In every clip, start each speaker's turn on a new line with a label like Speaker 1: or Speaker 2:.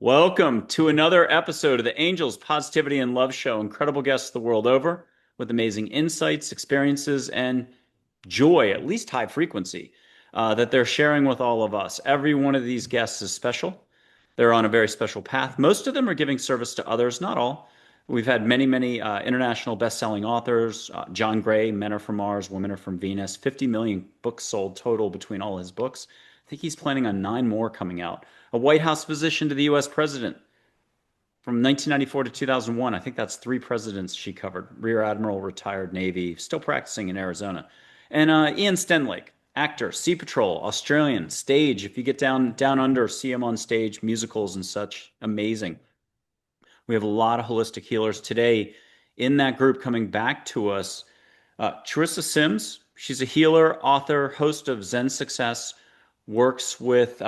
Speaker 1: Welcome to another episode of the Angels Positivity and Love Show. Incredible guests the world over with amazing insights, experiences, and joy, at least high frequency, that they're sharing with all of us. Every one of these guests is special. They're on a very special path. Most of them are giving service to others, not all. We've had many international best-selling authors. John Gray, Men Are From Mars, Women Are From Venus. 50 million books sold total between all his books. I think he's planning on 9 more coming out. A White House physician to the U.S. president from 1994 to 2001. I think that's 3 presidents she covered. Rear Admiral, retired Navy, still practicing in Arizona. And Ian Stenlake, actor, Sea Patrol, Australian, stage. If you get down under, see him on stage, musicals and such. Amazing. We have a lot of holistic healers today in that group coming back to us. CHARISSA Sims, she's a healer, author, host of Zen Success, works with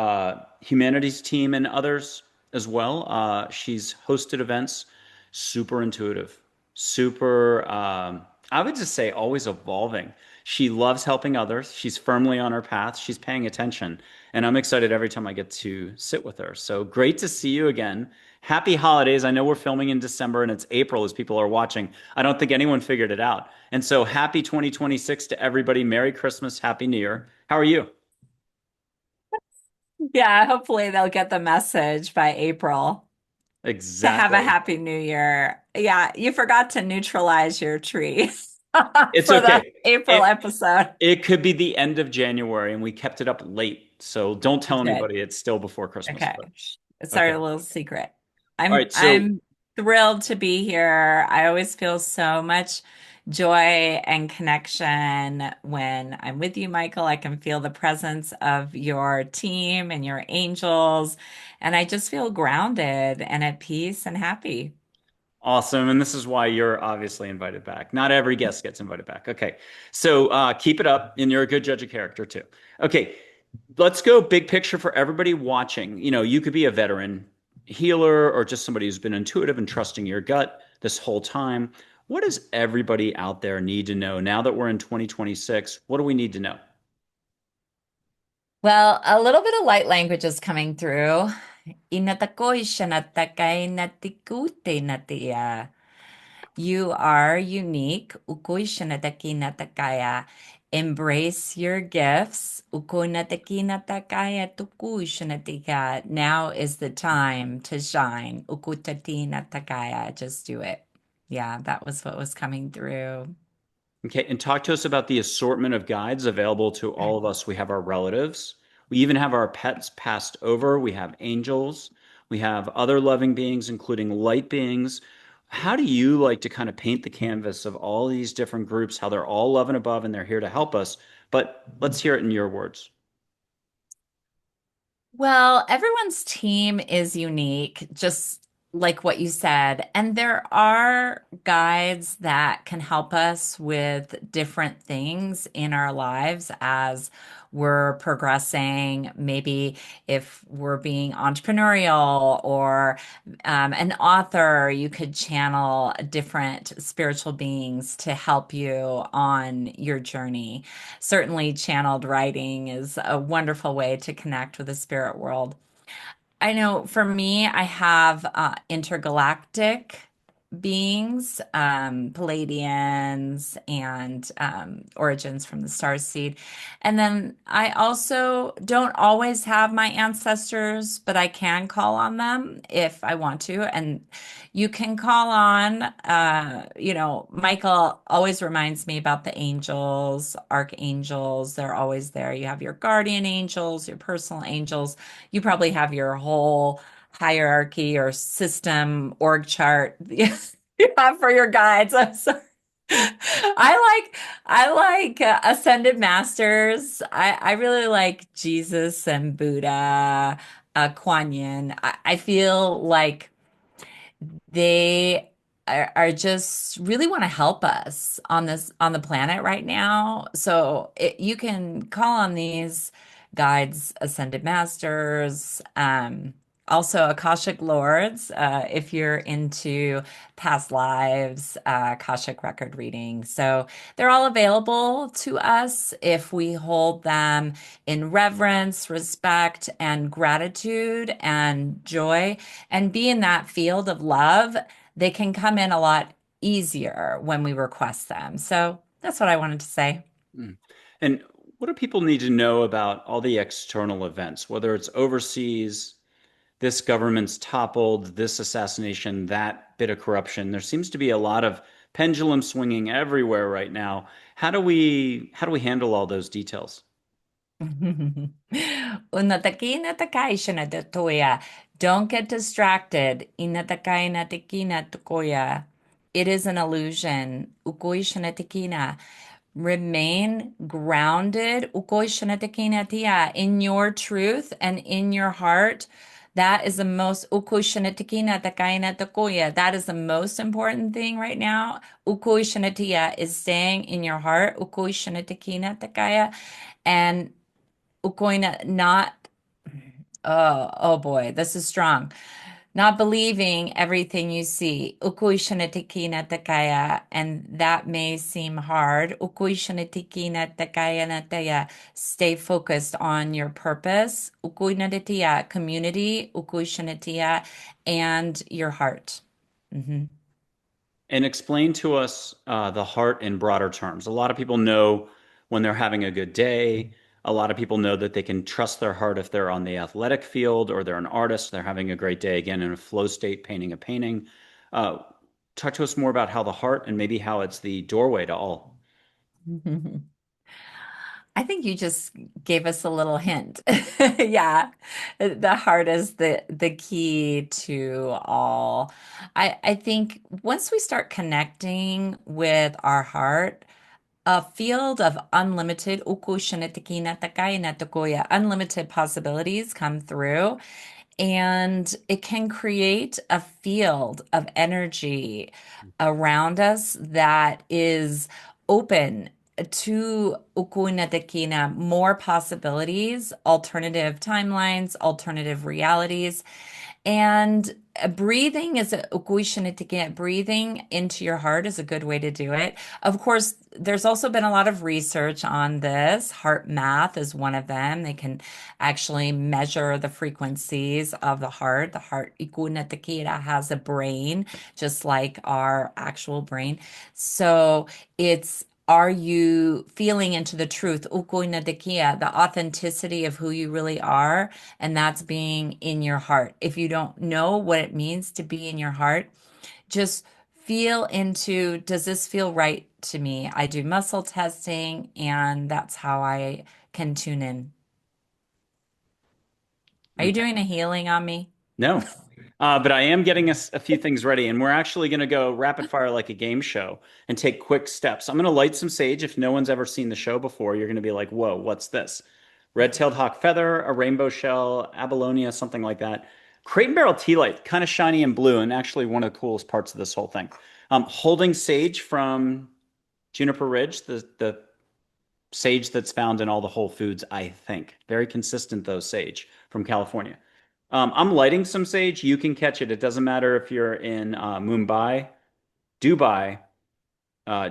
Speaker 1: Humanities Team and others as well. She's hosted events, super intuitive, super, I would just say always evolving. She loves helping others. She's firmly on her path. She's paying attention. And I'm excited every time I get to sit with her. So great to see you again. Happy holidays. I know we're filming in December and it's April as people are watching. I don't think anyone figured it out. And so happy 2026 to everybody. Merry Christmas. Happy New Year. How are you?
Speaker 2: Yeah, hopefully they'll get the message by April to have a
Speaker 1: Exactly.
Speaker 2: happy new year. Yeah, you forgot to neutralize your tree
Speaker 1: It's
Speaker 2: for the
Speaker 1: okay.
Speaker 2: April
Speaker 1: It
Speaker 2: episode.
Speaker 1: it could be the end of January and we kept it up late. So don't
Speaker 2: You
Speaker 1: tell
Speaker 2: did.
Speaker 1: anybody it's still before Christmas.
Speaker 2: Okay.
Speaker 1: But
Speaker 2: It's our
Speaker 1: okay.
Speaker 2: little secret.
Speaker 1: All
Speaker 2: I'm
Speaker 1: right. So
Speaker 2: I'm thrilled to be here. I always feel so much joy and connection when I'm with you, Michael. I can feel the presence of your team and your angels, and I just feel grounded and at peace and happy.
Speaker 1: awesome. And this is why you're obviously invited back. Not every guest gets invited back. Okay. So keep it up. And you're a good judge of character too. Okay. Let's go big picture for everybody watching. You could be a veteran healer or just somebody who's been intuitive and trusting your gut this whole time. What does everybody out there need to know now that we're in 2026? What do we need to know?
Speaker 2: Well, a little bit of light language is coming through. Inatakoy siya natakay natikute natiya. You are unique. Ukoy siya nataki natakaya. Embrace your gifts. Ukoy nataki natakaya tukoy siya natika. Now is the time to shine. Ukutati natakaya. Just do it. Yeah, that was what was coming through.
Speaker 1: Okay, and talk to us about the assortment of guides available to all of us. We have our relatives. We even have our pets passed over. We have angels. We have other loving beings, including light beings. How do you like to kind of paint the canvas of all these different groups, how they're all love and above and they're here to help us? But let's hear it in your words.
Speaker 2: Well, everyone's team is unique, just like what you said. And there are guides that can help us with different things in our lives as we're progressing. Maybe if we're being entrepreneurial or an author, you could channel different spiritual beings to help you on your journey. Certainly, channeled writing is a wonderful way to connect with the spirit world. I know for me, I have intergalactic beings, Palladians, and origins from the star seed. And then I also don't always have my ancestors, but I can call on them if I want to. And you can call on, Michael always reminds me about the angels, archangels. They're always there. You have your guardian angels, your personal angels. You probably have your whole hierarchy or system org chart you have for your guides. I'm sorry. I like ascended masters. I really like Jesus and Buddha, Quan Yin. I feel like they are just really want to help us on the planet right now. So you can call on these guides, ascended masters, Also, Akashic Lords, if you're into past lives, Akashic record reading. So they're all available to us if we hold them in reverence, respect, and gratitude and joy, and be in that field of love. They can come in a lot easier when we request them. So that's what I wanted to say.
Speaker 1: Mm. And what do people need to know about all the external events, whether it's overseas, this government's toppled, this assassination, that bit of corruption? There seems to be a lot of pendulum swinging everywhere right now. How do we handle all those details?
Speaker 2: Unataki natakai shanatatoya. Don't get distracted. Inatakai natakina tukoya. It is an illusion. Ukoi shanatikina. Remain grounded ukoi shanatikina tia, in your truth and in your heart. That is the most ukoi shanatikina takaina tukoya. That is the most important thing right now. Ukoi shanatia is staying in your heart. Ukoi shanatikina takaya. And Ukoina not, oh boy, this is strong. Not believing everything you see. Ukui shanatikina takaya, and that may seem hard. Ukui shanatikina takaya nataya. Stay focused on your purpose. Ukui nadatia, community. Ukui shanatia, and your heart. Mhm.
Speaker 1: And explain to us the heart in broader terms. A lot of people know when they're having a good day. A lot of people know that they can trust their heart if they're on the athletic field or they're an artist, they're having a great day, again, in a flow state, painting a painting. Uh, Talk to us more about how the heart and maybe how it's the doorway to all.
Speaker 2: I think you just gave us a little hint. Yeah, the heart is the key to all. I think once we start connecting with our heart, a field of unlimited unlimited possibilities come through, and it can create a field of energy around us that is open to ukuina tekina, more possibilities, alternative timelines, alternative realities. And breathing is a ukuishinitikia. Breathing into your heart is a good way to do it. Of course, there's also been a lot of research on this. Heart math is one of them. They can actually measure the frequencies of the heart. The heart ikunetikia has a brain, just like our actual brain. So it's, are you feeling into the truth, ukuinetikia, the authenticity of who you really are? And that's being in your heart. If you don't know what it means to be in your heart, just feel into, does this feel right to me? I do muscle testing, and that's how I can tune in. Are you
Speaker 1: Okay.
Speaker 2: doing a healing on me?
Speaker 1: No. But I am getting us a few things ready, and we're actually going to go rapid fire like a game show and take quick steps. I'm going to light some sage. If no one's ever seen the show before, you're going to be like, whoa, what's this? Red-tailed hawk feather, a rainbow shell, abalonia, something like that. Crate and barrel tea light, kind of shiny and blue, and actually one of the coolest parts of this whole thing. Holding sage from Juniper Ridge, the sage that's found in all the Whole Foods, I think. Very consistent, though, sage from California. I'm lighting some sage. You can catch it. It doesn't matter if you're in Mumbai, Dubai,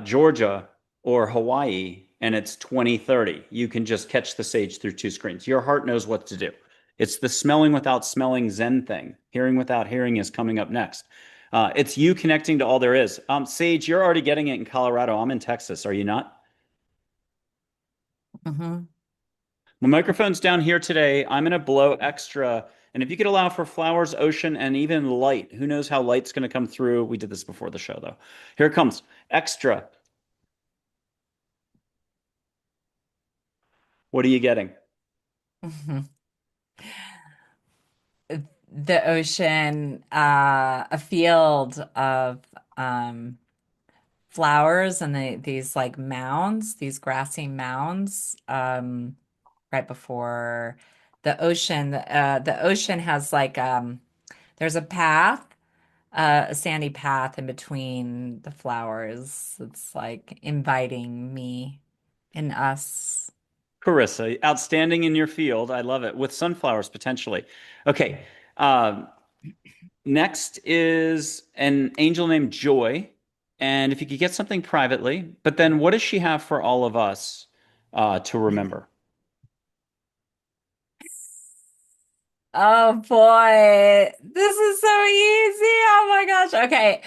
Speaker 1: Georgia, or Hawaii, and it's 2030. You can just catch the sage through two screens. Your heart knows what to do. It's the smelling without smelling Zen thing. Hearing without hearing is coming up next. It's you connecting to all there is. Sage, you're already getting it in Colorado. I'm in Texas. Are you not?
Speaker 2: Hmm.
Speaker 1: My microphone's down here today. I'm going to blow extra. And if you could allow for flowers, ocean, and even light, who knows how light's going to come through? We did this before the show, though. Here it comes. Extra. What are you getting?
Speaker 2: The ocean, a field of um, flowers, and these like mounds, these grassy mounds, right before the ocean. The ocean has like there's a path, a sandy path in between the flowers. It's like inviting me and us.
Speaker 1: Carissa, outstanding in your field. I love it. With sunflowers, potentially. Okay. Uh, Next is an angel named Joy. And if you could get something privately, but then what does she have for all of us to remember?
Speaker 2: Oh boy, this is so easy. Oh my gosh. Okay.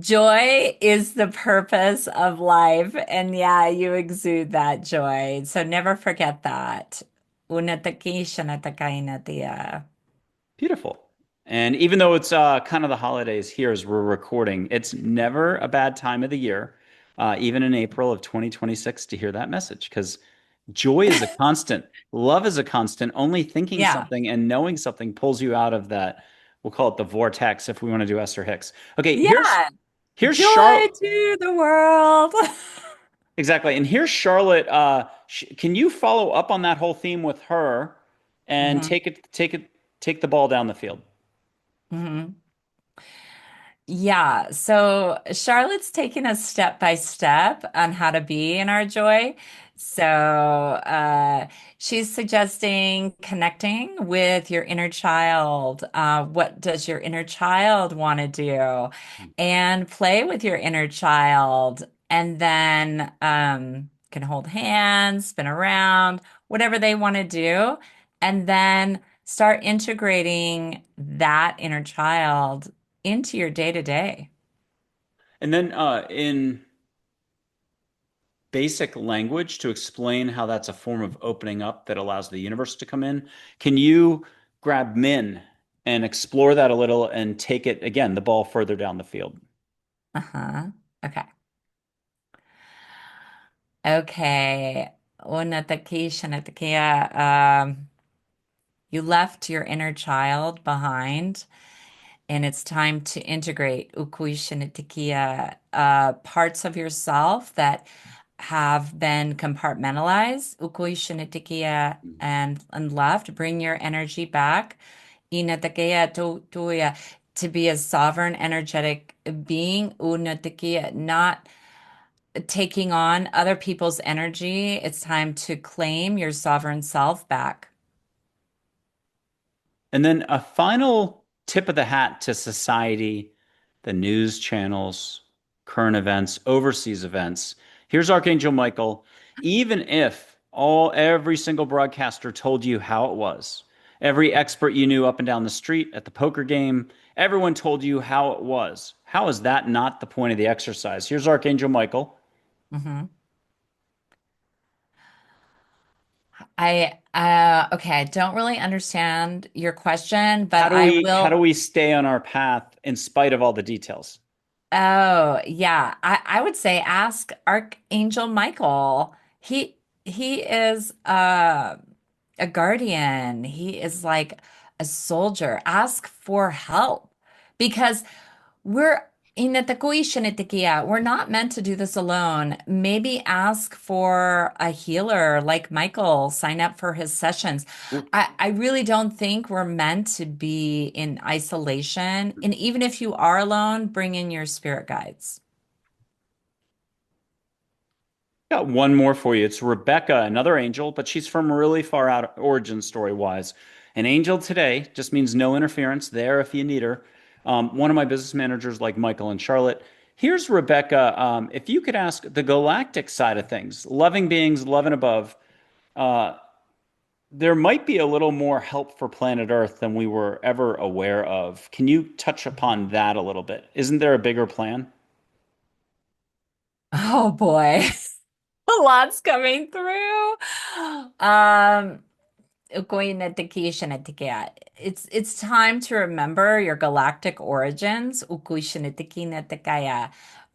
Speaker 2: Joy is the purpose of life. And yeah, you exude that joy. So never forget that. Unataki shanatakai natia.
Speaker 1: Beautiful. And even though it's kind of the holidays here as we're recording, it's never a bad time of the year, even in April of 2026, to hear that message because joy is a constant. Love is a constant. Only thinking
Speaker 2: Yeah.
Speaker 1: something and knowing something pulls you out of that. We'll call it the vortex if we want to do Esther Hicks. Okay,
Speaker 2: Yeah.
Speaker 1: here's
Speaker 2: Joy
Speaker 1: Charlotte.
Speaker 2: to the world.
Speaker 1: Exactly. And here's Charlotte. Sh Can you follow up on that whole theme with her and
Speaker 2: hmm
Speaker 1: take the ball down the field?
Speaker 2: hmm Yeah, so Charlotte's taking us step by step on how to be in our joy. So she's suggesting connecting with your inner child. What does your inner child want to do? And play with your inner child. And then can hold hands, spin around, whatever they want to do. And then start integrating that inner child into your day to day.
Speaker 1: And then in basic language to explain how that's a form of opening up that allows the universe to come in, can you grab Min and explore that a little and take it again, the ball further down the field?
Speaker 2: Uh-huh. Okay. Okay. Unataki shanatakia. You left your inner child behind, and it's time to integrate ukui shanatakia, parts of yourself that have been compartmentalized. Ukui shanatakia and left. Bring your energy back. Inatakia tuya to be a sovereign, energetic being. Unatakia, not taking on other people's energy. It's time to claim your sovereign self back.
Speaker 1: And then a final tip of the hat to society, the news channels, current events, overseas events. Here's Archangel Michael. Even if every single broadcaster told you how it was, every expert you knew up and down the street at the poker game, everyone told you how it was. How is that not the point of the exercise? Here's Archangel Michael.
Speaker 2: Mhm. Okay, I don't really understand your question, but I
Speaker 1: How do
Speaker 2: will.
Speaker 1: we stay on our path in spite of all the details?
Speaker 2: Oh, yeah. I would say ask Archangel Michael. He is a guardian. He is like a soldier. Ask for help because we're we're not meant to do this alone. Maybe ask for a healer like Michael, sign up for his sessions. I really don't think we're meant to be in isolation. And even if you are alone, bring in your spirit guides.
Speaker 1: Got one more for you. It's Rebecca, another angel, but she's from really far out origin story wise. An angel today just means no interference there if you need her. One of my business managers, like Michael and Charlotte. Here's Rebecca. If you could ask the galactic side of things, loving beings, love and above, uh, there might be a little more help for planet Earth than we were ever aware of. Can you touch upon that a little bit? Isn't there a bigger plan?
Speaker 2: Oh boy, a lot's coming through. Um, it's time to remember your galactic origins.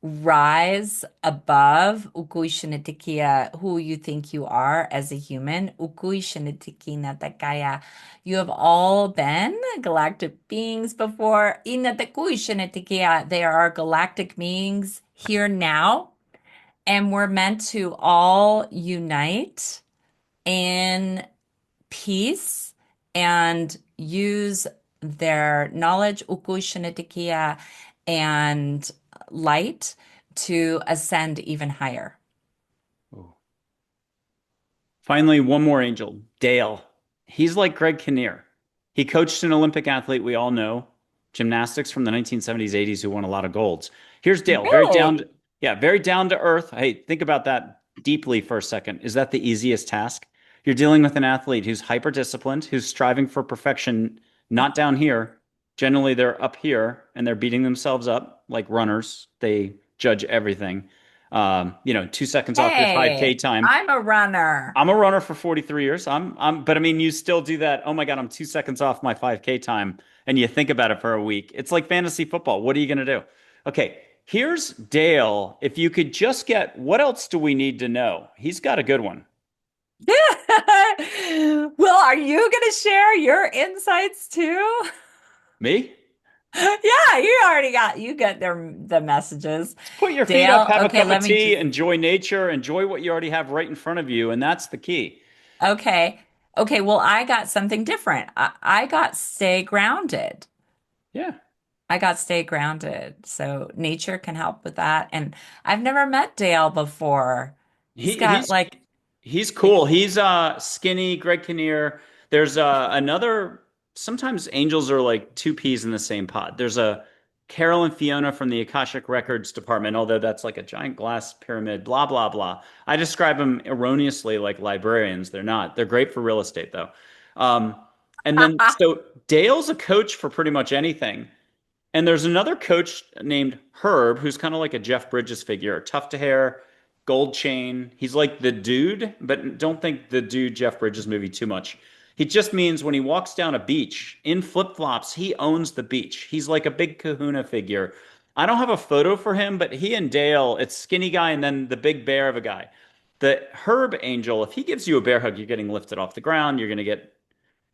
Speaker 2: Rise above who you think you are as a human. You have all been galactic beings before. They are galactic beings here now, and we're meant to all unite in peace and use their knowledge, and light to ascend even higher.
Speaker 1: Oh. Finally, one more angel, Dale. He's like Greg Kinnear. He coached an Olympic athlete we all know, gymnastics from the 1970s, 80s, who won a lot of golds. Here's Dale,
Speaker 2: Really?
Speaker 1: yeah, very down to earth. Hey, think about that deeply for a second. Is that the easiest task? You're dealing with an athlete who's hyper disciplined, who's striving for perfection, not down here. Generally, they're up here and they're beating themselves up like runners. They judge everything. 2 seconds off your 5K
Speaker 2: Hey,
Speaker 1: time.
Speaker 2: I'm a runner.
Speaker 1: I'm a runner for 43 years. But I mean, you still do that. Oh my God, I'm 2 seconds off my 5K time. And you think about it for a week. It's like fantasy football. What are you going to do? Okay, here's Dale. If you could just get, what else do we need to know? He's got a good one.
Speaker 2: Well, are you going to share your insights too?
Speaker 1: Me?
Speaker 2: Yeah, you get the messages.
Speaker 1: Put your feet up,
Speaker 2: Dale,
Speaker 1: have a
Speaker 2: okay,
Speaker 1: cup of
Speaker 2: let me
Speaker 1: tea,
Speaker 2: just
Speaker 1: enjoy nature, enjoy what you already have right in front of you. And that's the key.
Speaker 2: okay. Okay, well, I got something different. I got stay grounded.
Speaker 1: Yeah.
Speaker 2: I got stay grounded. So nature can help with that. And I've never met Dale before. He's
Speaker 1: He,
Speaker 2: got
Speaker 1: he's
Speaker 2: like
Speaker 1: He's cool. He's skinny, Greg Kinnear. There's another sometimes angels are like two peas in the same pod. There's a Carol and Fiona from the Akashic Records department, although that's like a giant glass pyramid, blah blah blah. I describe them erroneously like librarians. They're not. They're great for real estate though. Um, and then so Dale's a coach for pretty much anything. And there's another coach named Herb who's kind of like a Jeff Bridges figure, tough to hair, gold chain. He's like the dude, but don't think the dude Jeff Bridges movie too much. He just means when he walks down a beach in flip-flops, he owns the beach. He's like a big kahuna figure. I don't have a photo for him, but he and Dale, it's skinny guy and then the big bear of a guy. The Herb Angel, if he gives you a bear hug, you're getting lifted off the ground. You're going to get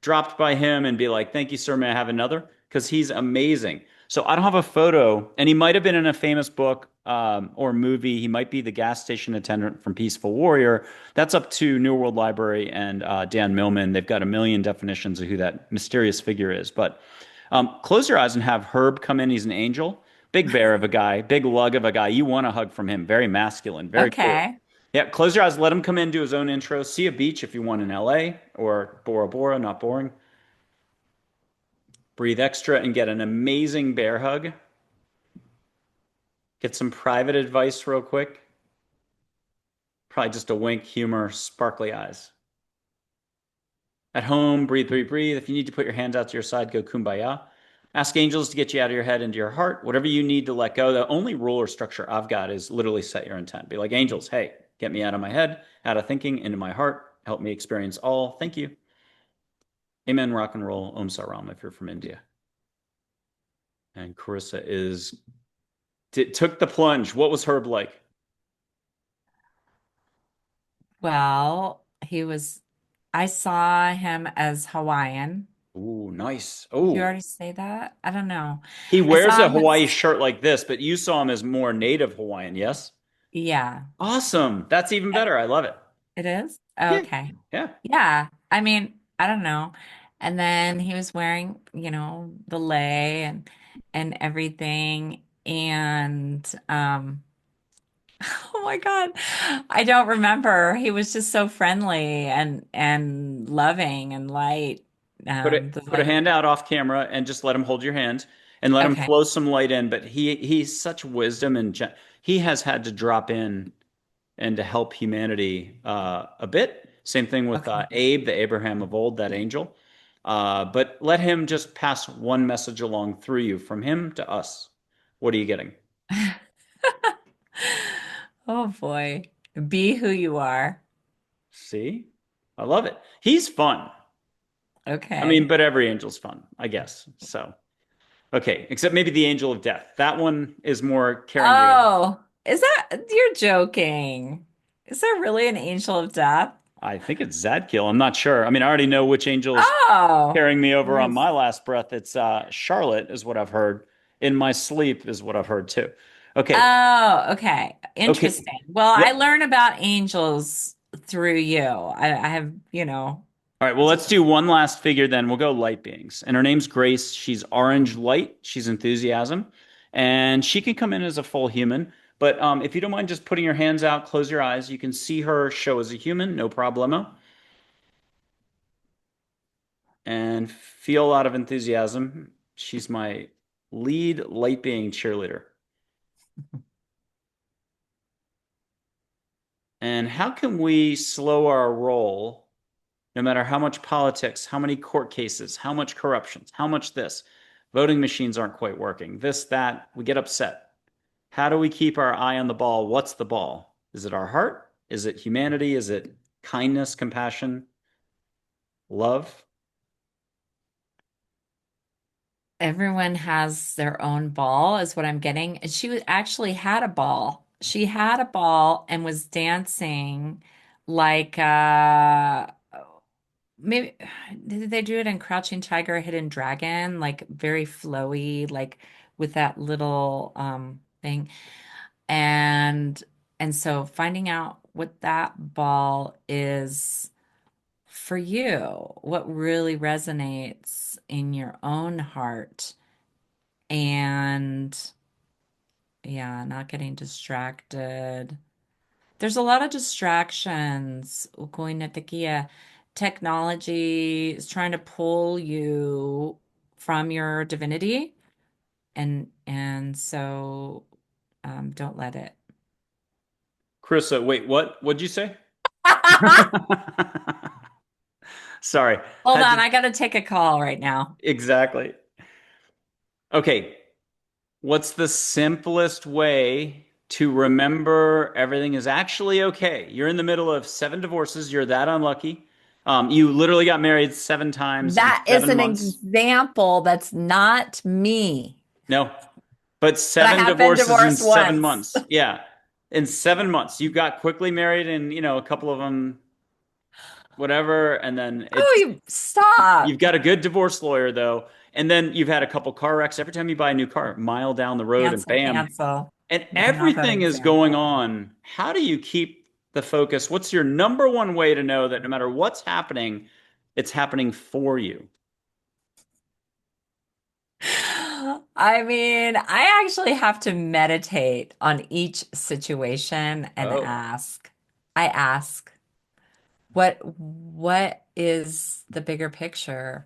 Speaker 1: dropped by him and be like, "Thank you, sir. May I have another?" Because he's amazing. So I don't have a photo, and he might have been in a famous book or movie. He might be the gas station attendant from Peaceful Warrior. That's up to New World Library and Dan Millman. They've got a million definitions of who that mysterious figure is. But close your eyes and have Herb come in. He's an angel, big bear of a guy, big lug of a guy. You want a hug from him. Very masculine, very cool.
Speaker 2: okay.
Speaker 1: Yeah, close your eyes, let him come in, do his own intro, see a beach if you want in LA or Bora Bora, not boring. Breathe extra and get an amazing bear hug. Get some private advice real quick. Probably just a wink, humor, sparkly eyes. At home, breathe, breathe, breathe. If you need to put your hands out to your side, go kumbaya. Ask angels to get you out of your head into your heart. Whatever you need to let go. The only rule or structure I've got is literally set your intent. Be like, angels, hey, get me out of my head, out of thinking, into my heart. Help me experience all. Thank you. Amen, rock and roll. Om Saram if you're from India. And Carissa took the plunge. What was Herb like?
Speaker 2: Well, I saw him as Hawaiian.
Speaker 1: Ooh, nice.
Speaker 2: Did you
Speaker 1: Oh,
Speaker 2: already say that? I don't know.
Speaker 1: he
Speaker 2: I
Speaker 1: wears
Speaker 2: saw
Speaker 1: a
Speaker 2: him
Speaker 1: Hawaii
Speaker 2: as,
Speaker 1: shirt like this, but you saw him as more native Hawaiian, yes?
Speaker 2: yeah,
Speaker 1: Awesome. That's even
Speaker 2: Uh,
Speaker 1: better. I love it.
Speaker 2: it is.
Speaker 1: Yeah.
Speaker 2: Okay.
Speaker 1: Yeah.
Speaker 2: Yeah. I mean, I don't know. And then he was wearing, the lei and everything. And oh my God. I don't remember. He was just so friendly and loving and light. The
Speaker 1: Put a
Speaker 2: like,
Speaker 1: hand out off camera and just let him hold your hand and let him
Speaker 2: okay.
Speaker 1: flow some light in. But he's such wisdom and he has had to drop in and to help humanity a bit. Same thing with
Speaker 2: Okay.
Speaker 1: Abe, the Abraham of old, that angel. But let him just pass one message along through you from him to us. What are you getting?
Speaker 2: Oh boy. Be who you are.
Speaker 1: See? I love it. He's fun. I mean,
Speaker 2: Okay.
Speaker 1: but every angel's fun, I guess. So, okay, except maybe the angel of death. That one is more carrying you.
Speaker 2: Oh, you're joking. Is there really an angel of death?
Speaker 1: I think it's Zadkiel. I'm not sure. I mean, I already know which angel's
Speaker 2: Oh,
Speaker 1: carrying me over on
Speaker 2: yes.
Speaker 1: my last breath. It's Charlotte, is what I've heard. In my sleep, is what I've heard too. Okay.
Speaker 2: Oh, okay.
Speaker 1: Okay.
Speaker 2: Interesting. Well, I
Speaker 1: Yep.
Speaker 2: learn about angels through you. I have,
Speaker 1: All right. Well, let's
Speaker 2: just
Speaker 1: do one last figure then. We'll go light beings. And her name's Grace. She's orange light. She's enthusiasm. And she can come in as a full human. But if you don't mind just putting your hands out, close your eyes. You can see her show as a human. No problemo. and feel a lot of enthusiasm. She's my lead light being cheerleader. And how can we slow our roll no matter how much politics, how many court cases, how much corruptions, how much this? Voting machines aren't quite working. This, that, we get upset. How do we keep our eye on the ball? What's the ball? Is it our heart? Is it humanity? Is it kindness, compassion, love?
Speaker 2: Everyone has their own ball, is what I'm getting. And actually had a ball. She had a ball and was dancing like maybe did they do it in Crouching Tiger, Hidden Dragon, like very flowy, like with that little thing. And so finding out what that ball is for you, what really resonates in your own heart, and yeah, not getting distracted. There's a lot of distractions. Going at the Kia. Technology is trying to pull you from your divinity, and so don't let it.
Speaker 1: Carissa, wait, what? What'd you say? Sorry,
Speaker 2: Hold
Speaker 1: had
Speaker 2: on,
Speaker 1: to
Speaker 2: I gotta take a call right now.
Speaker 1: exactly. Okay, what's the simplest way to remember everything is actually okay? You're in the middle of seven divorces. You're that unlucky. You literally got married seven times in
Speaker 2: That is
Speaker 1: seven
Speaker 2: an
Speaker 1: months.
Speaker 2: example that's not me,
Speaker 1: No, but
Speaker 2: but I
Speaker 1: seven
Speaker 2: have been
Speaker 1: divorces in
Speaker 2: divorced
Speaker 1: 7 months.
Speaker 2: once.
Speaker 1: Yeah, in 7 months, you got quickly married, and a couple of them, whatever, and then
Speaker 2: Oh,
Speaker 1: it's
Speaker 2: you stop.
Speaker 1: you've got a good divorce lawyer though, and then you've had a couple car wrecks. Every time you buy a new car, a mile down the road, and
Speaker 2: Cancel,
Speaker 1: bam,
Speaker 2: cancel.
Speaker 1: and
Speaker 2: Not that
Speaker 1: everything is going
Speaker 2: example.
Speaker 1: on. How do you keep the focus? What's your number one way to know that no matter what's happening, it's happening for you?
Speaker 2: I mean, I actually have to meditate on each situation and
Speaker 1: Oh.
Speaker 2: ask. I ask, what is the bigger picture?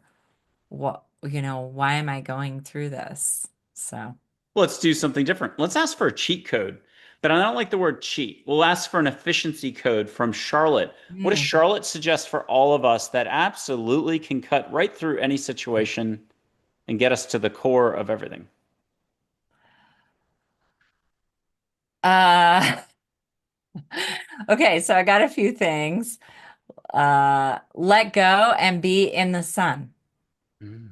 Speaker 2: Why am I going through this? So,
Speaker 1: Let's do something different. Let's ask for a cheat code. But I don't like the word cheat. We'll ask for an efficiency code from Charlotte. What does
Speaker 2: mm.
Speaker 1: Charlotte suggest for all of us that absolutely can cut right through any situation and get us to the core of everything?
Speaker 2: Uh, okay, so I got a few things. Let go and be in the sun.
Speaker 1: Mm.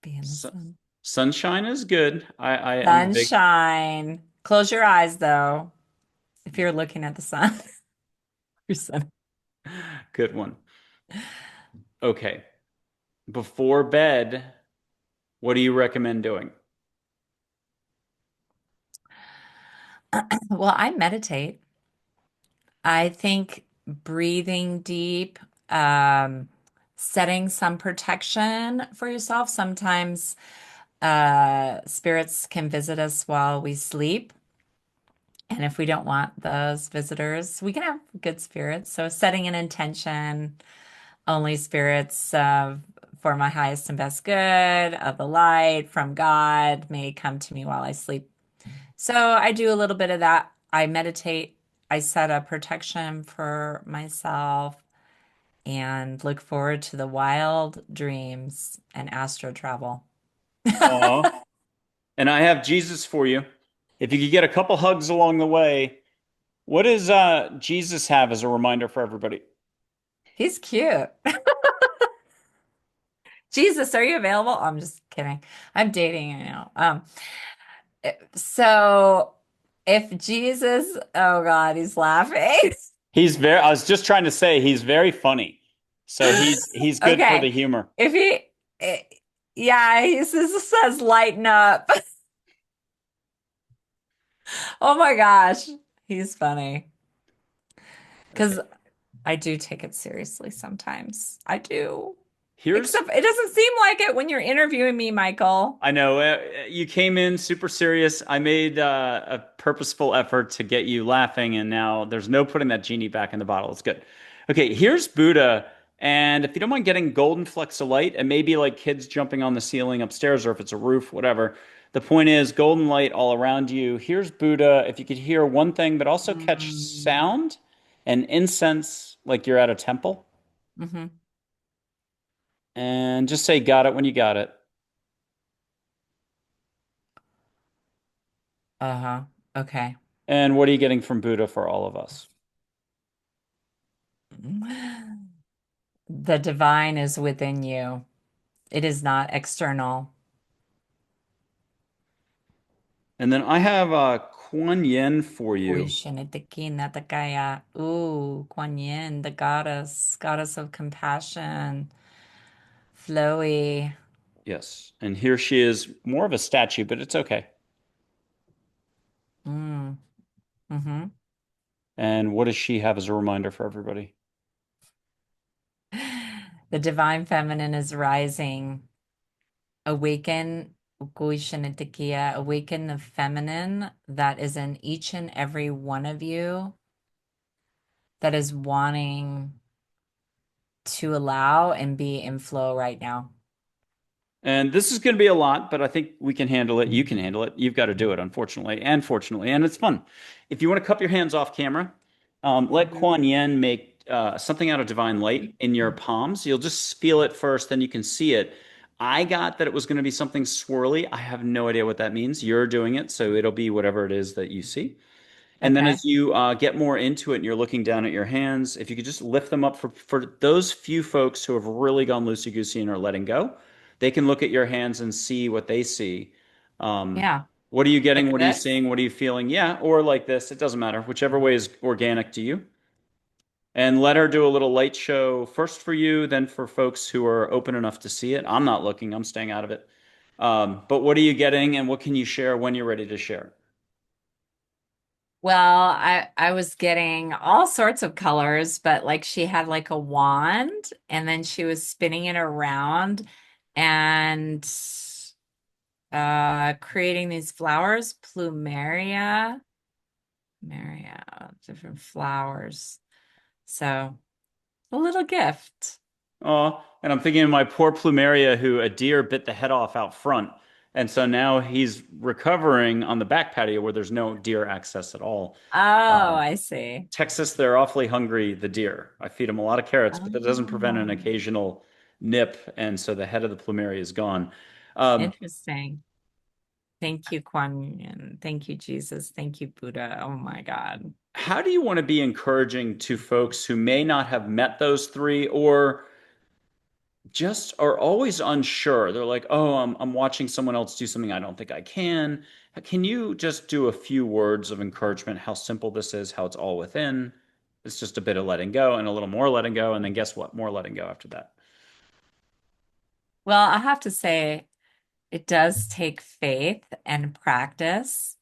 Speaker 2: Be in the
Speaker 1: Su-
Speaker 2: sun.
Speaker 1: Sunshine is good. I'm a big,
Speaker 2: Sunshine. Close your eyes though, if you're looking at the sun. Your sun.
Speaker 1: good one. Okay. Before bed, what do you recommend doing?
Speaker 2: Well, I meditate. I think breathing deep, um, setting some protection for yourself. Sometimes spirits can visit us while we sleep. And if we don't want those visitors, we can have good spirits. So setting an intention, only spirits for my highest and best good of the light from God may come to me while I sleep. So I do a little bit of that. I meditate. I set a protection for myself and look forward to the wild dreams and astro travel.
Speaker 1: Aw. And I have Jesus for you. If you could get a couple hugs along the way, what does Jesus have as a reminder for everybody?
Speaker 2: He's cute. Jesus, are you available? I'm just kidding. I'm dating, you know. So if Jesus, oh God, he's laughing.
Speaker 1: I was just trying to say he's very funny. So he's good for
Speaker 2: Okay.
Speaker 1: the humor.
Speaker 2: If he, eh, yeah, he says lighten up. Oh my gosh. He's funny.
Speaker 1: Okay.
Speaker 2: Because I do take it seriously sometimes. I do.
Speaker 1: Here's
Speaker 2: Except it doesn't seem like it when you're interviewing me, Michael.
Speaker 1: I know you came in super serious. I made a purposeful effort to get you laughing, and now there's no putting that genie back in the bottle. It's good. Okay, here's Buddha And if you don't mind getting golden flecks of light, it may be like kids jumping on the ceiling upstairs or if it's a roof, whatever. The point is golden light all around you. Here's Buddha. If you could hear one thing, but also catch
Speaker 2: Mm.
Speaker 1: sound and incense like you're at a temple.
Speaker 2: Hmm.
Speaker 1: And just say, got it when you got it.
Speaker 2: Uh-huh. Okay.
Speaker 1: And what are you getting from Buddha for all of us?
Speaker 2: The divine is within you. It is not external.
Speaker 1: And then I have Quan Yin for you.
Speaker 2: Whoosh, natakaya. Ooh, Quan Yin, the goddess, goddess of compassion, flowy.
Speaker 1: Yes. And here she is, more of a statue, but it's okay.
Speaker 2: Mm. Hmm.
Speaker 1: And what does she have as a reminder for everybody?
Speaker 2: The divine feminine is rising. Awaken, awaken the feminine that is in each and every one of you that is wanting to allow and be in flow right now.
Speaker 1: And this is going to be a lot, but I think we can handle it. You can handle it. You've got to do it, unfortunately, and fortunately, and it's fun. If you want to cup your hands off camera, let Kuan Yin make something out of divine light in your palms. You'll just feel it first, then you can see it. I got that it was going to be something swirly. I have no idea what that means. You're doing it, so it'll be whatever it is that you see. And then
Speaker 2: Okay.
Speaker 1: as you get more into it and you're looking down at your hands, if you could just lift them up for those few folks who have really gone loosey-goosey and are letting go, they can look at your hands and see what they see. Um,
Speaker 2: Yeah.
Speaker 1: what are you getting?
Speaker 2: Like
Speaker 1: What are you
Speaker 2: this.
Speaker 1: seeing? What are you feeling? Yeah, or like this. It doesn't matter. Whichever way is organic to you. And let her do a little light show first for you, then for folks who are open enough to see it. I'm not looking, I'm staying out of it. But what are you getting and what can you share when you're ready to share?
Speaker 2: Well, I was getting all sorts of colors, but like she had like a wand and then she was spinning it around and creating these flowers, Maria, different flowers. So a little gift.
Speaker 1: Oh, and I'm thinking of my poor plumeria who a deer bit the head off out front. And so now he's recovering on the back patio where there's no deer access at all.
Speaker 2: Oh,
Speaker 1: Uh,
Speaker 2: I see.
Speaker 1: Texas, they're awfully hungry, the deer. I feed them a lot of carrots, but that doesn't prevent an
Speaker 2: Oh,
Speaker 1: occasional nip. And so the head of the plumeria is gone. Um,
Speaker 2: interesting. Thank you, Quan Yin. Thank you, Jesus. Thank you, Buddha. Oh my God.
Speaker 1: how do you want to be encouraging to folks who may not have met those three or just are always unsure. They're like, "Oh, I'm watching someone else do something I don't think I can." Can you just do a few words of encouragement? How simple this is, how it's all within. It's just a bit of letting go and a little more letting go, and then guess what? More letting go after that.
Speaker 2: Well, I have to say, it does take faith and practice.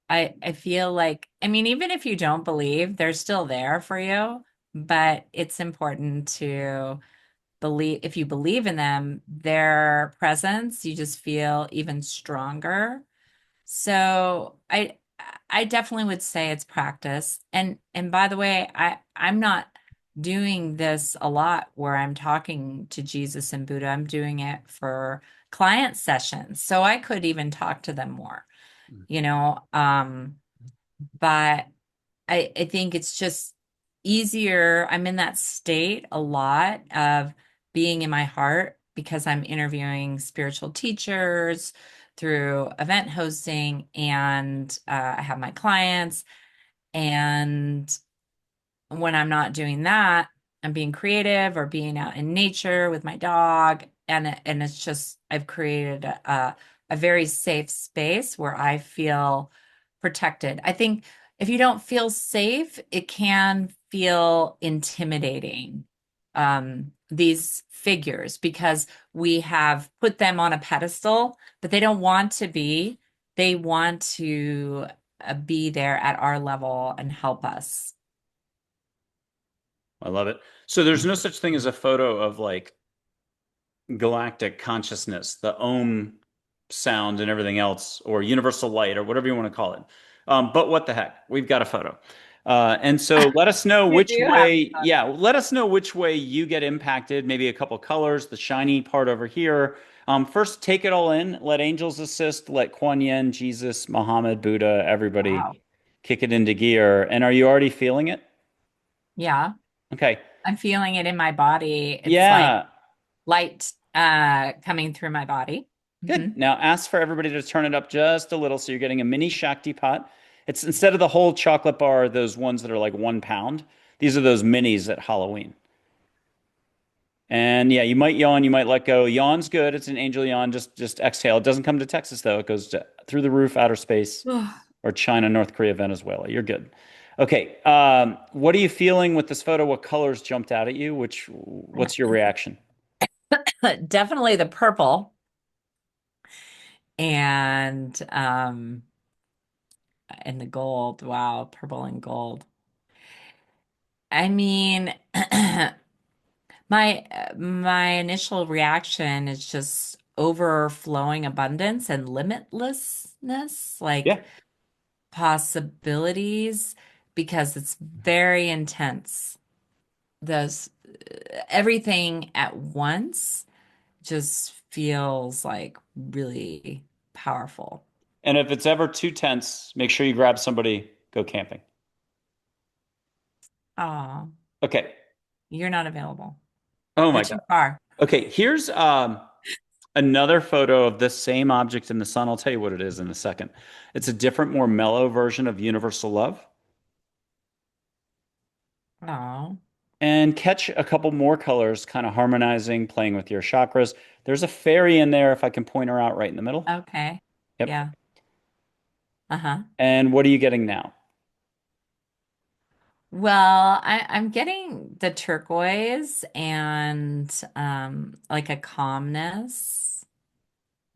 Speaker 2: I feel like, I mean, even if you don't believe, they're still there for you, but it's important to believe, if you believe in them, their presence, you just feel even stronger. So I definitely would say it's practice. And by the way, I'm not doing this a lot where I'm talking to Jesus and Buddha. I'm doing it for client sessions. So I could even talk to them more, you know. But I think it's just easier. I'm in that state a lot of being in my heart because I'm interviewing spiritual teachers through event hosting, and I have my clients. And when I'm not doing that, I'm being creative or being out in nature with my dog. And it's just, I've created a very safe space where I feel protected. I think if you don't feel safe, it can feel intimidating. These figures, because we have put them on a pedestal, but they don't want to be. They want to be there at our level and help us.
Speaker 1: I love it. So there's no such thing as a photo of like galactic consciousness, the Om sound and everything else, or universal light, or whatever you want to call it. But what the heck? We've got a photo. And so let us know
Speaker 2: You
Speaker 1: which
Speaker 2: do have
Speaker 1: way,
Speaker 2: fun.
Speaker 1: yeah, let us know which way you get impacted. Maybe a couple colors, the shiny part over here. First, take it all in. Let angels assist. Let Quan Yin, Jesus, Muhammad, Buddha, everybody
Speaker 2: Wow.
Speaker 1: kick it into gear. And are you already feeling it?
Speaker 2: Yeah,
Speaker 1: Okay.
Speaker 2: I'm feeling it in my body. It's like
Speaker 1: Yeah.
Speaker 2: light coming through my body.
Speaker 1: Good.
Speaker 2: Hmm.
Speaker 1: Now ask for everybody to turn it up just a little so you're getting a mini Shakti pot. It's instead of the whole chocolate bar, those ones that are like 1 pound. These are those minis at Halloween. And yeah, you might yawn, you might let go. Yawn's good. It's an angel yawn. Just exhale. It doesn't come to Texas though. It goes to, through the roof, outer space, or China, North Korea, Venezuela. You're good. Okay. What are you feeling with this photo? What colors jumped out at you? What's your reaction?
Speaker 2: Definitely the purple and the gold. Wow, purple and gold. I mean, my initial reaction is just overflowing abundance and limitlessness, like
Speaker 1: Yeah.
Speaker 2: possibilities, because it's very intense. Those everything at once just feels like really powerful.
Speaker 1: And if it's ever too tense, make sure you grab somebody, go camping.
Speaker 2: Oh,
Speaker 1: Okay.
Speaker 2: you're not available.
Speaker 1: Oh
Speaker 2: You're
Speaker 1: my God.
Speaker 2: too far.
Speaker 1: Okay, here's another photo of this same object in the sun. I'll tell you what it is in a second. It's a different, more mellow version of universal love.
Speaker 2: Oh,
Speaker 1: And catch a couple more colors, kind of harmonizing, playing with your chakras. There's a fairy in there, if I can point her out right in the middle.
Speaker 2: okay.
Speaker 1: Yep.
Speaker 2: Yeah. Uh-huh.
Speaker 1: And what are you getting now?
Speaker 2: Well, I'm getting the turquoise and like a calmness,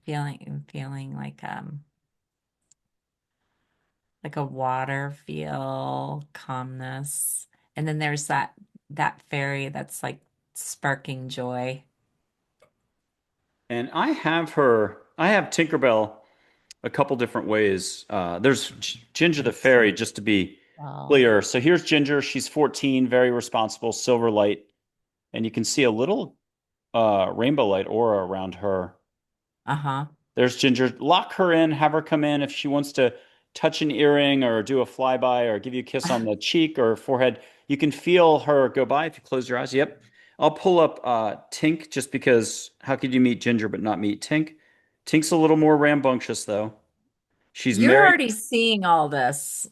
Speaker 2: feeling like a water feel, calmness. And then there's that fairy that's like sparking joy.
Speaker 1: And I have Tinkerbell a couple different ways. There's Ginger the Fairy, just to be
Speaker 2: Oh,
Speaker 1: clear. So here's Ginger. She's 14, very responsible, silver light. And you can see a little rainbow light aura around her.
Speaker 2: uh-huh.
Speaker 1: There's Ginger. Lock her in, have her come in if she wants to touch an earring or do a flyby or give you a kiss on the cheek or forehead. You can feel her go by if you close your eyes. Yep. I'll pull up Tink just because how could you meet Ginger but not meet Tink? Tink's a little more rambunctious though. She's
Speaker 2: You're
Speaker 1: married.
Speaker 2: already seeing all this.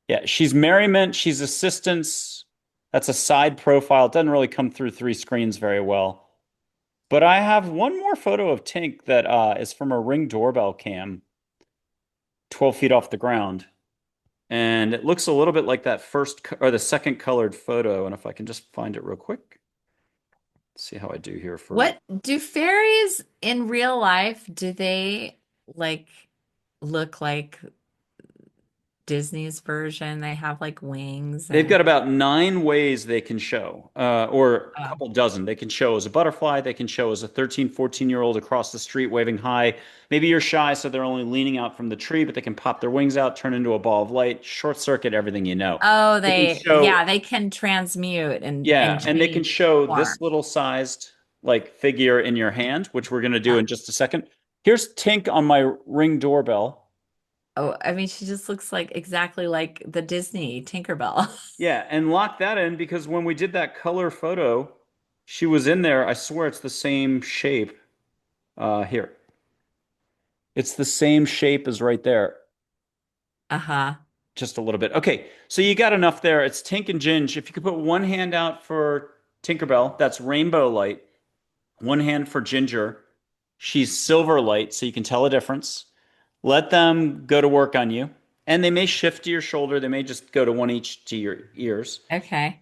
Speaker 1: Yeah, she's merriment. She's assistance. That's a side profile. It doesn't really come through three screens very well. But I have one more photo of Tink that is from a Ring doorbell cam, 12 feet off the ground. And it looks a little bit like that or the second colored photo. And if I can just find it real quick, see how I do here for.
Speaker 2: What do fairies in real life, do they like look like Disney's version? They have like wings
Speaker 1: They've got
Speaker 2: and
Speaker 1: about 9 ways they can show, or a
Speaker 2: oh,
Speaker 1: couple dozen. They can show as a butterfly. They can show as a 13, 14-year-old across the street waving high. Maybe you're shy, so they're only leaning out from the tree, but they can pop their wings out, turn into a ball of light, short circuit everything you know.
Speaker 2: oh,
Speaker 1: They can
Speaker 2: yeah,
Speaker 1: show,
Speaker 2: they can transmute and
Speaker 1: yeah, and they can
Speaker 2: change
Speaker 1: show
Speaker 2: form.
Speaker 1: this little sized like figure in your hand, which we're going to do in just a second. Here's Tink on my Ring doorbell.
Speaker 2: Oh, I mean, she just looks like exactly like the Disney Tinkerbell.
Speaker 1: Yeah, and lock that in because when we did that color photo, she was in there. I swear it's the same shape. Here. It's the same shape as right there.
Speaker 2: Uh-huh.
Speaker 1: Just a little bit. Okay, so you got enough there. It's Tink and Ginge. If you could put one hand out for Tinkerbell, that's rainbow light. One hand for Ginger. She's silver light, so you can tell a difference. Let them go to work on you. And they may shift to your shoulder. They may just go to one each to your ears.
Speaker 2: Okay.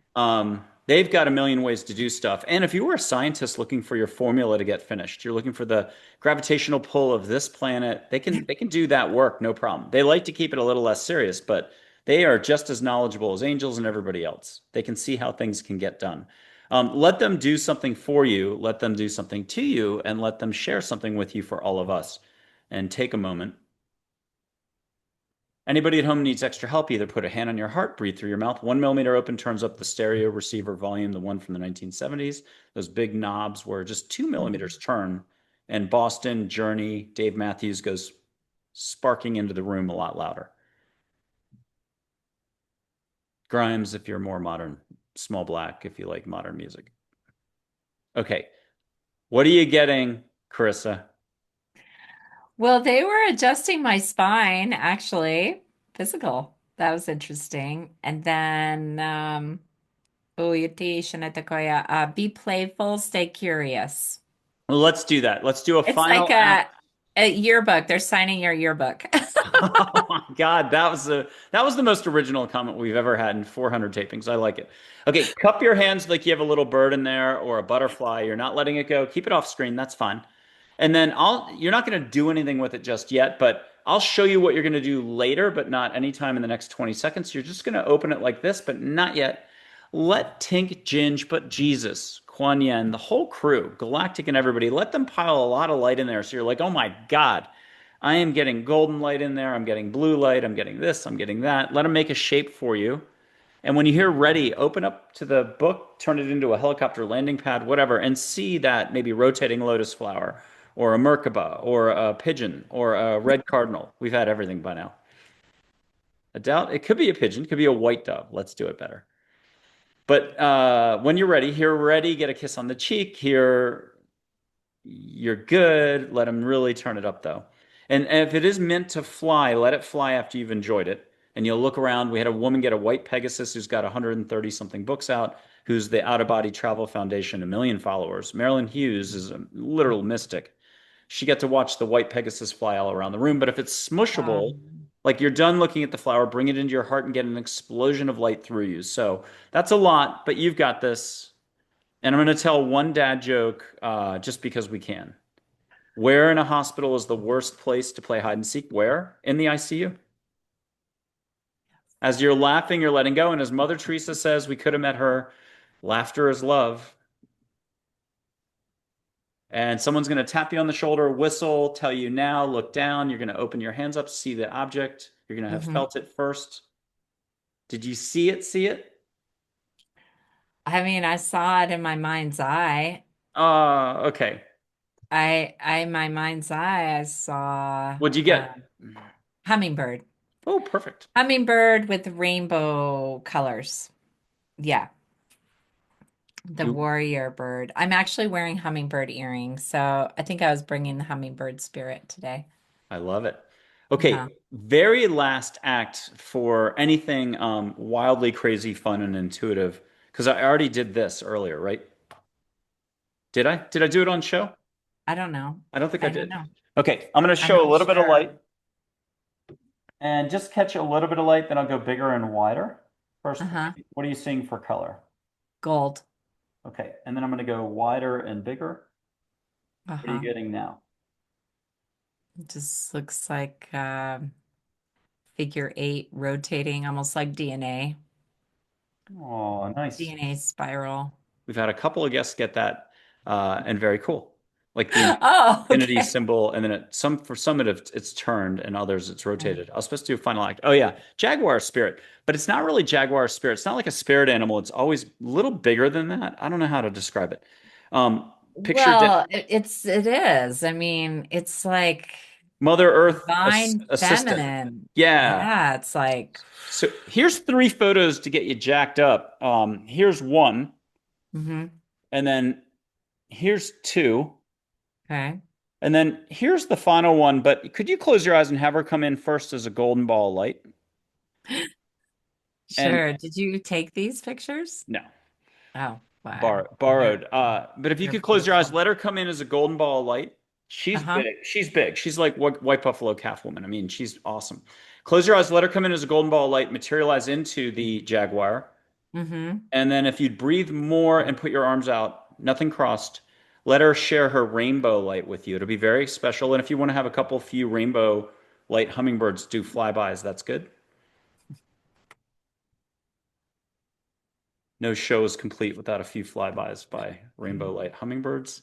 Speaker 1: They've got a million ways to do stuff. And if you were a scientist looking for your formula to get finished, you're looking for the gravitational pull of this planet, they can do that work, no problem. They like to keep it a little less serious, but they are just as knowledgeable as angels and everybody else. They can see how things can get done. Let them do something for you, let them do something to you, and let them share something with you for all of us. And take a moment. Anybody at home needs extra help, either put a hand on your heart, breathe through your mouth. 1 millimeter open turns up the stereo receiver volume, the one from the 1970s. Those big knobs where just 2 millimeters turn. And Boston, Journey, Dave Matthews goes sparking into the room a lot louder. Grimes, if you're more modern. Small Black, if you like modern music. Okay. What are you getting, Carissa?
Speaker 2: Well, they were adjusting my spine, actually. Physical. That was interesting. And then, be playful, stay curious.
Speaker 1: Well, let's do that. Let's do a
Speaker 2: It's like
Speaker 1: final act.
Speaker 2: a yearbook. They're signing your yearbook.
Speaker 1: Oh my God, that was the most original comment we've ever had in 400 tapings. I like it. Okay, cup your hands like you have a little bird in there or a butterfly. You're not letting it go. Keep it off screen. That's fine. And then you're not going to do anything with it just yet, but I'll show you what you're going to do later, but not anytime in the next 20 seconds. You're just going to open it like this, but not yet. Let Tink, Ginge, but Jesus, Quan Yin, the whole crew, Galactic and everybody, let them pile a lot of light in there. So you're like, oh my God, I am getting golden light in there. I'm getting blue light. I'm getting this. I'm getting that. Let them make a shape for you. And when you hear ready, open up to the book, turn it into a helicopter landing pad, whatever, and see that maybe rotating lotus flower or a Merkaba or a pigeon or a red cardinal. We've had everything by now. A doubt it could be a pigeon, it could be a white dove. Let's do it better. But when you're ready, here, ready, get a kiss on the cheek. Here, you're good. Let them really turn it up though. And if it is meant to fly, let it fly after you've enjoyed it. And you'll look around. We had a woman get a white Pegasus who's got 130 something books out, who's the Out of Body Travel Foundation, 1 million followers. Marilyn Hughes is a literal mystic. She got to watch the white Pegasus fly all around the room. But if it's smushable,
Speaker 2: Um,
Speaker 1: like you're done looking at the flower, bring it into your heart and get an explosion of light through you. So that's a lot, but you've got this. And I'm going to tell one dad joke just because we can. Where in a hospital is the worst place to play hide and seek? Where? In the ICU. As you're laughing, you're letting go. And as Mother Teresa says, we could have met her. Laughter is love. And someone's going to tap you on the shoulder, whistle, tell you now, look down. You're going to open your hands up, see the object. You're going to have
Speaker 2: mhm.
Speaker 1: felt it first. Did you see it? See it?
Speaker 2: I mean, I saw it in my mind's eye.
Speaker 1: Okay.
Speaker 2: In my mind's eye, I saw
Speaker 1: What'd you get?
Speaker 2: hummingbird.
Speaker 1: Oh, perfect.
Speaker 2: Hummingbird with rainbow colors. Yeah, the
Speaker 1: You,
Speaker 2: warrior bird. I'm actually wearing hummingbird earrings, so I think I was bringing the hummingbird spirit today.
Speaker 1: I love it.
Speaker 2: Uh-huh.
Speaker 1: Okay, very last act for anything wildly crazy, fun, and intuitive. Because I already did this earlier, right? Did I? Did I do it on show?
Speaker 2: I don't know.
Speaker 1: I don't think I
Speaker 2: I don't
Speaker 1: did.
Speaker 2: know.
Speaker 1: Okay, I'm going to
Speaker 2: I'm
Speaker 1: show a
Speaker 2: not
Speaker 1: little bit of
Speaker 2: sure.
Speaker 1: light and just catch a little bit of light, then I'll go bigger and wider. First,
Speaker 2: Uh-huh.
Speaker 1: what are you seeing for color?
Speaker 2: Gold.
Speaker 1: Okay, and then I'm going to go wider and bigger. What are you
Speaker 2: Uh-huh.
Speaker 1: getting now?
Speaker 2: It just looks like figure eight rotating, almost like DNA.
Speaker 1: Oh, nice.
Speaker 2: DNA spiral.
Speaker 1: We've had a couple of guests get that, and very cool. Like the
Speaker 2: Oh,
Speaker 1: infinity
Speaker 2: okay.
Speaker 1: symbol, and then for some it's turned, and others it's
Speaker 2: Okay.
Speaker 1: rotated. I was supposed to do a final act. Oh yeah, Jaguar Spirit, but it's not really Jaguar Spirit. It's not like a spirit animal. It's always a little bigger than that. I don't know how to describe it. Um, picture
Speaker 2: Well, it is. I mean, it's like
Speaker 1: Mother Earth
Speaker 2: divine
Speaker 1: assistant.
Speaker 2: feminine.
Speaker 1: Yeah.
Speaker 2: Yeah, it's like
Speaker 1: So here's 3 photos to get you jacked up. Here's one,
Speaker 2: hmm.
Speaker 1: and then here's two.
Speaker 2: Okay.
Speaker 1: And then here's the final one, but could you close your eyes and have her come in first as a golden ball of light? And
Speaker 2: Sure. Did you take these pictures?
Speaker 1: no,
Speaker 2: Oh, wow.
Speaker 1: borrowed. But if you
Speaker 2: They're
Speaker 1: could close your eyes,
Speaker 2: beautiful.
Speaker 1: let her come in as a golden ball of light. She's
Speaker 2: Uh-huh.
Speaker 1: big. She's big. She's like white buffalo calf woman. I mean, she's awesome. Close your eyes, let her come in as a golden ball of light, materialize into the jaguar.
Speaker 2: Mm-hmm.
Speaker 1: And then if you'd breathe more and put your arms out, nothing crossed, let her share her rainbow light with you. It'll be very special. And if you want to have a couple few rainbow light hummingbirds do flybys, that's good. No show is complete without a few flybys by rainbow light hummingbirds.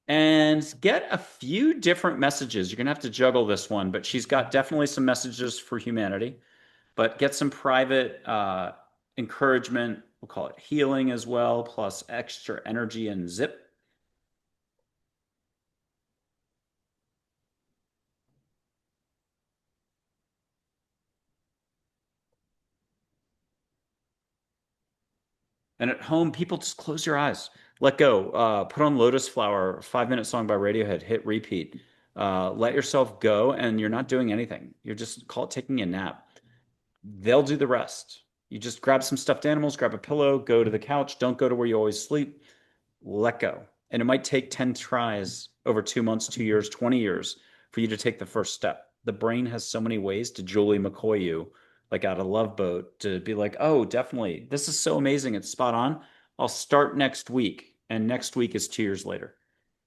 Speaker 1: and get a few different messages. You're going to have to juggle this one, but she's got definitely some messages for humanity, but get some private encouragement. We'll call it healing as well, plus extra energy and zip. And at home, people just close your eyes, let go, put on Lotus Flower, 5 minute song by Radiohead, hit repeat, let yourself go, and you're not doing anything. You're just call it taking a nap. They'll do the rest. You just grab some stuffed animals, grab a pillow, go to the couch. Don't go to where you always sleep. Let go. And it might take 10 tries over 2 months, 2 years, 20 years for you to take the first step. The brain has so many ways to Julie McCoy you, like out of Love Boat, to be like, oh, definitely. This is so amazing. It's spot on. I'll start next week. And next week is 2 years later.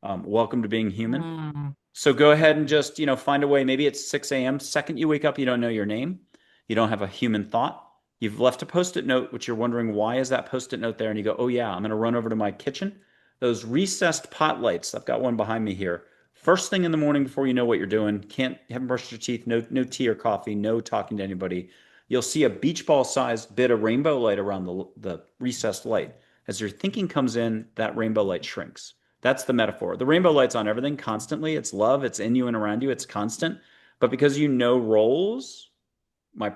Speaker 1: Welcome to being human.
Speaker 2: Mm.
Speaker 1: So go ahead and just, find a way. Maybe it's 6 a.m. Second you wake up, you don't know your name. You don't have a human thought. You've left a post-it note, which you're wondering, why is that post-it note there? And you go, oh yeah, I'm going to run over to my kitchen. Those recessed pot lights, I've got one behind me here. First thing in the morning before you know what you're doing, haven't brushed your teeth, no tea or coffee, no talking to anybody. You'll see a beach ball sized bit of rainbow light around the recessed light. As your thinking comes in, that rainbow light shrinks. That's the metaphor. The rainbow light's on everything constantly. It's love, it's in you and around you, it's constant. But because you know roles, my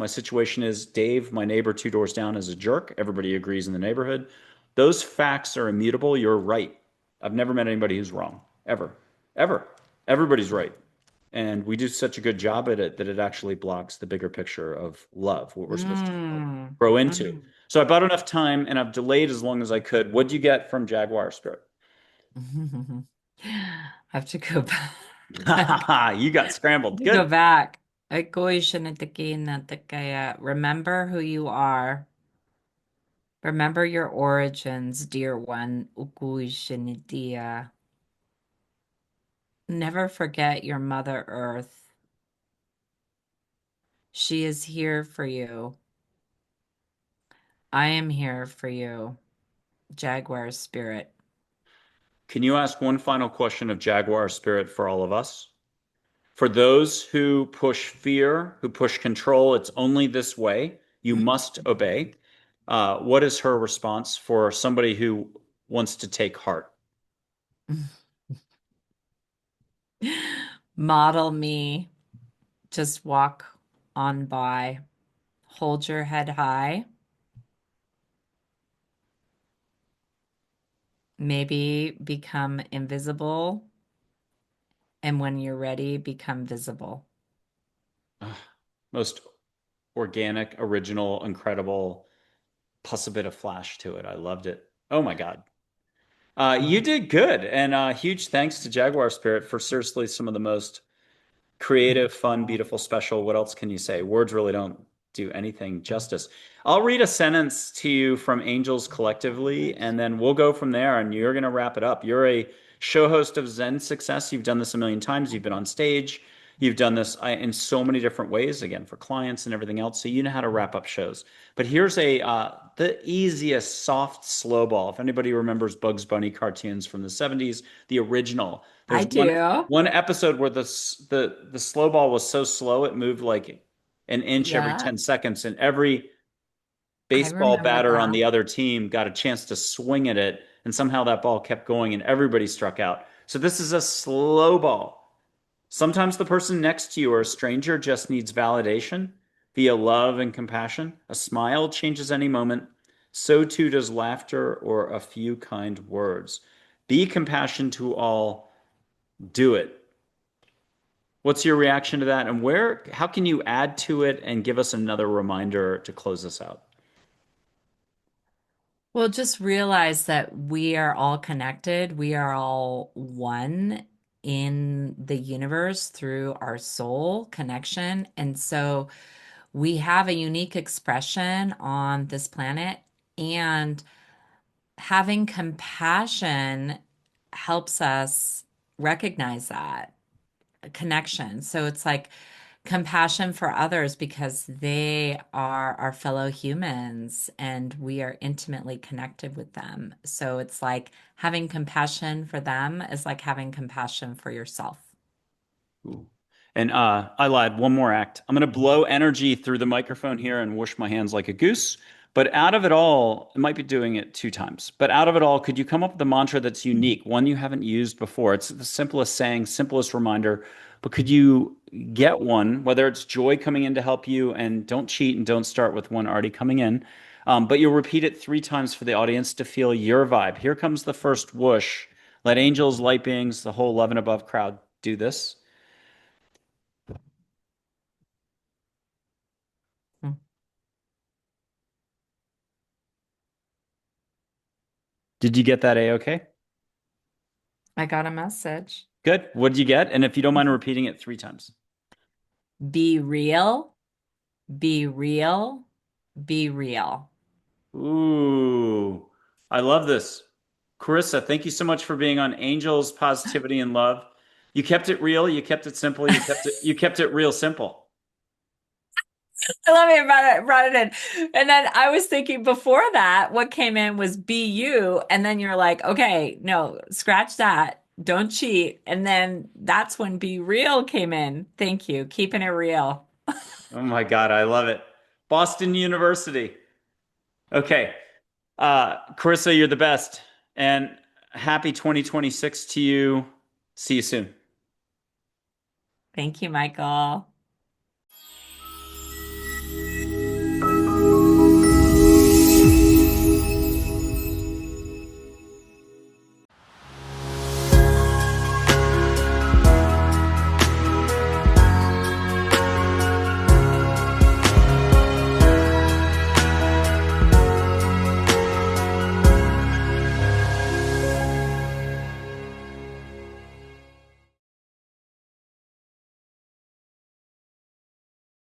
Speaker 1: situation is Dave, my neighbor 2 doors down, is a jerk. Everybody agrees in the neighborhood. Those facts are immutable. You're right. I've never met anybody who's wrong, ever, ever. Everybody's right. And we do such a good job at it that it actually blocks the bigger picture of love, what we're supposed to
Speaker 2: Mm.
Speaker 1: grow into.
Speaker 2: Mm.
Speaker 1: So I bought enough time and I've delayed as long as I could. What'd you get from Jaguar Spirit?
Speaker 2: I have to go back.
Speaker 1: You got scrambled.
Speaker 2: To go
Speaker 1: Good.
Speaker 2: back. Ako'y sinatakina kaya. Remember who you are. Remember your origins, dear one. Ukuy shinitia. Never forget your Mother Earth. She is here for you. I am here for you, Jaguar Spirit.
Speaker 1: Can you ask one final question of Jaguar Spirit for all of us? For those who push fear, who push control, it's only this way. You must obey. What is her response for somebody who wants to take heart?
Speaker 2: Model me. Just walk on by. Hold your head high. Maybe become invisible. And when you're ready, become visible.
Speaker 1: Most organic, original, incredible, plus a bit of flash to it. I loved it. Oh my God. You did good. And huge thanks to Jaguar Spirit for seriously some of the most creative, fun, beautiful, special. What else can you say? Words really don't do anything justice. I'll read a sentence to you from Angels Collectively, and then we'll go from there, and you're going to wrap it up. You're a show host of Zen Success. You've done this a million times. You've been on stage. You've done this in so many different ways, again, for clients and everything else. So you know how to wrap up shows. But here's the easiest soft slow ball. If anybody remembers Bugs Bunny cartoons from the 70s, the original.
Speaker 2: I
Speaker 1: There's one
Speaker 2: do.
Speaker 1: one episode where the slow ball was so slow it moved like an inch every
Speaker 2: Yeah,
Speaker 1: 10 seconds, and every
Speaker 2: I
Speaker 1: baseball
Speaker 2: remember
Speaker 1: batter on
Speaker 2: that.
Speaker 1: the other team got a chance to swing at it, and somehow that ball kept going and everybody struck out. So this is a slow ball. Sometimes the person next to you or a stranger just needs validation via love and compassion. A smile changes any moment. So too does laughter or a few kind words. Be compassion to all. Do it. What's your reaction to that? And how can you add to it and give us another reminder to close this out?
Speaker 2: Well, just realize that we are all connected. We are all one in the universe through our soul connection. And so we have a unique expression on this planet, and having compassion helps us recognize that connection. So it's like compassion for others because they are our fellow humans and we are intimately connected with them. So it's like having compassion for them is like having compassion for yourself.
Speaker 1: Ooh. And I lied. One more act. I'm going to blow energy through the microphone here and whoosh my hands like a goose. But out of it all, I might be doing it 2 times. But out of it all, could you come up with a mantra that's unique, one you haven't used before? It's the simplest saying, simplest reminder. But could you get one, whether it's joy coming in to help you, and don't cheat and don't start with one already coming in. But you'll repeat it 3 times for the audience to feel your vibe. Here comes the first whoosh. Let angels, light beings, the whole love and above crowd do this.
Speaker 2: Hmm.
Speaker 1: Did you get that A-okay?
Speaker 2: I got a message.
Speaker 1: Good. What did you get? And if you don't mind repeating it 3 times.
Speaker 2: Be real, be real, be real.
Speaker 1: Ooh, I love this. Carissa, thank you so much for being on Angels, Positivity, and Love. You kept it real, you kept it simple, you kept it real simple.
Speaker 2: I love it, brought it in. And then I was thinking before that, what came in was be you. And then you're like, okay, no, scratch that. Don't cheat. And then that's when be real came in. Thank you. Keeping it real.
Speaker 1: Oh my God, I love it. Boston University. Okay. Carissa, you're the best. And happy 2026 to you. See you soon.
Speaker 2: Thank you, Michael.